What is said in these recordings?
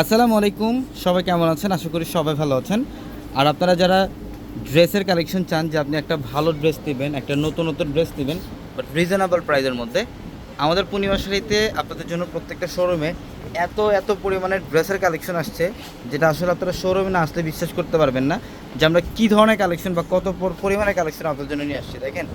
আসসালামু আলাইকুম, সবাই কেমন আছেন? আশা করি সবাই ভালো আছেন। আর আপনারা যারা ড্রেসের কালেকশন চান যে আপনি একটা ভালো ড্রেস নেবেন, একটা নতুন ড্রেস নেবেন বাট রিজনেবল প্রাইসের মধ্যে, আমাদের পূর্ণিমা শাড়িতে আপনাদের জন্য প্রত্যেকটা শোরুমে এত পরিমাণের ড্রেসের কালেকশন আসছে, যেটা আসলে আপনারা শোরুমে না আসলে বিশ্বাস করতে পারবেন না যে আমরা কী ধরনের কালেকশন বা কত পরিমাণের কালেকশন আপনাদের জন্য নিয়ে আসছি। দেখেন,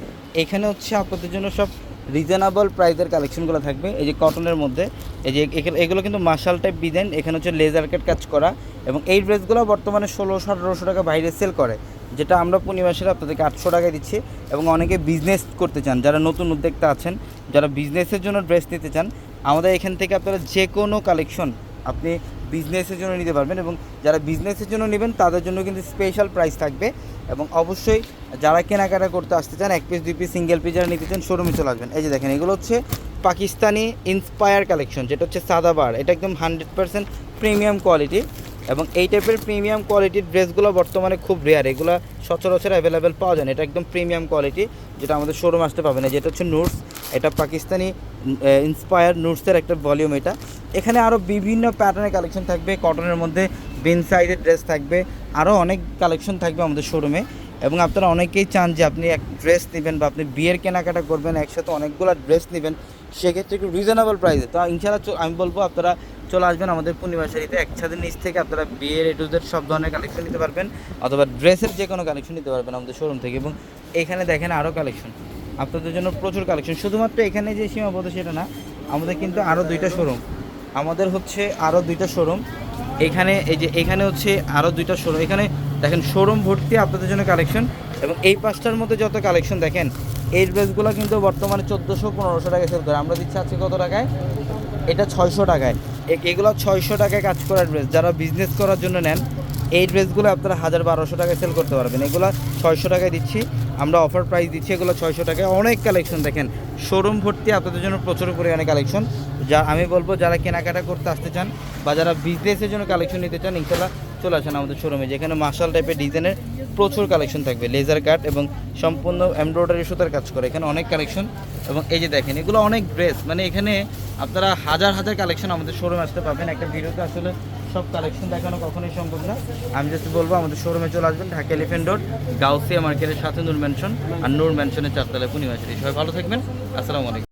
এখানে হচ্ছে আপনাদের জন্য সব রিজনেবল প্রাইসের কালেকশনগুলো থাকবে। এই যে কটনের মধ্যে, এই যে এগুলো কিন্তু মার্শাল টাইপ ডিজাইন, এখানে হচ্ছে লেজার কাট কাজ করা, এবং এই ড্রেসগুলো বর্তমানে 1600-1800 টাকা বাইরে সেল করে, যেটা আমরা পূর্ণিমা শাড়ি আপনাদেরকে 800 টাকায় দিচ্ছি। এবং অনেকে বিজনেস করতে চান, যারা নতুন উদ্যোক্তা আছেন, যারা বিজনেসের জন্য ড্রেস নিতে চান, আমাদের এখান থেকে আপনারা যে কোনো কালেকশন আপনি বিজনেসের জন্য নিতে পারবেন। এবং যারা বিজনেসের জন্য নেবেন তাদের জন্য কিন্তু স্পেশাল প্রাইস থাকবে। এবং অবশ্যই যারা কেনাকাটা করতে আসতে চান, 1 পিস 2 পিস সিঙ্গেল পিস যারা নিতে চান, শোরুমে চলে আসবেন। এই যে দেখেন, এগুলো হচ্ছে পাকিস্তানি ইন্সপায়ার কালেকশন, যেটা হচ্ছে সাদাবার। এটা একদম 100% প্রিমিয়াম কোয়ালিটি, এবং এই টাইপের প্রিমিয়াম কোয়ালিটির ড্রেসগুলো বর্তমানে খুব রেয়ার, এগুলো সচরাচর অ্যাভেলেবেল পাওয়া যায় না। এটা একদম প্রিমিয়াম কোয়ালিটি, যেটা আমাদের শোরুম আসতে পাবে না। যেটা হচ্ছে নুটস, এটা পাকিস্তানি ইন্সপায়ার নুটসের একটা ভলিউম। এটা এখানে আরও বিভিন্ন প্যাটার্নের কালেকশন থাকবে, কটনের মধ্যে বিন সাইজের ড্রেস থাকবে, আরও অনেক কালেকশন থাকবে আমাদের শোরুমে। এবং আপনারা অনেকেই চান যে আপনি এক ড্রেস নেবেন বা আপনি বিয়ের কেনাকাটা করবেন, একসাথে অনেকগুলো ড্রেস নেবেন, সেক্ষেত্রে একটু রিজনেবল প্রাইসে। তো ইনশাআল্লাহ আমি বলবো আপনারা চলে আসবেন আমাদের পূর্ণিমা শাড়িতে। এক ছাদের নিচ থেকে আপনারা বিয়ের এ টু জেড সব ধরনের কালেকশন নিতে পারবেন, অথবা ড্রেসের যে কোনো কালেকশন নিতে পারবেন আমাদের শোরুম থেকে। এবং এখানে দেখেন আরও কালেকশন, আপনাদের জন্য প্রচুর কালেকশন। শুধুমাত্র এখানে যে সীমাবদ্ধ সেটা না, আমাদের কিন্তু আরও 2টা শোরুম, আমাদের হচ্ছে আরও 2টা শোরুম এখানে। এই যে এখানে হচ্ছে আরও 2টা শোরুম, এখানে দেখেন শোরুম ভর্তি আপনাদের জন্য কালেকশন। এবং এই 5টার মধ্যে যত কালেকশন দেখেন, এই ড্রেসগুলো কিন্তু বর্তমানে 1400-1500 টাকায় সেল করে, আমরা দিচ্ছি আজকে কত টাকায়? এটা 600 টাকায়। এগুলো 600 টাকায় কাজ করার ড্রেস, যারা বিজনেস করার জন্য নেন, এই ড্রেসগুলো আপনারা 1000-1200 টাকায় সেল করতে পারবেন। এগুলো 600 টাকায় দিচ্ছি, আমরা অফার প্রাইস দিচ্ছি এগুলো 600 টাকায়। অনেক কালেকশন দেখেন, শোরুম ভর্তি আপনাদের জন্য প্রচুর পরিমাণে কালেকশন। যা আমি বলবো যারা কেনাকাটা করতে আসতে চান বা যারা বিজনেসের জন্য কালেকশন নিতে চান, ইনশাল্লাহ চলে আসেন আমাদের শোরুমে, যেখানে মার্শাল টাইপের ডিজাইনের প্রচুর কালেকশন থাকবে, লেজার কাট এবং সম্পূর্ণ এমব্রয়ডারি সুতার কাজ করে, এখানে অনেক কালেকশন। এবং এই যে দেখেন, এগুলো অনেক ড্রেস, মানে এখানে আপনারা হাজার কালেকশন আমাদের শোরুমে আসতে পাবেন। একটা ভিডিওতে আসলে সব কালেকশন দেখানো কখনোই সম্ভব না। আমি জাস্ট বলবো আমাদের শোরুমে চলে আসবেন, ঢাকা এলিফ্যান্ট রোড, গাউসিয়া মার্কেটের সাথে নূর ম্যানশন, আর নূর ম্যানশনের 4 তলায় পূর্ণিমা শাড়ি। সবাই ভালো থাকবেন, আসসালামু আলাইকুম।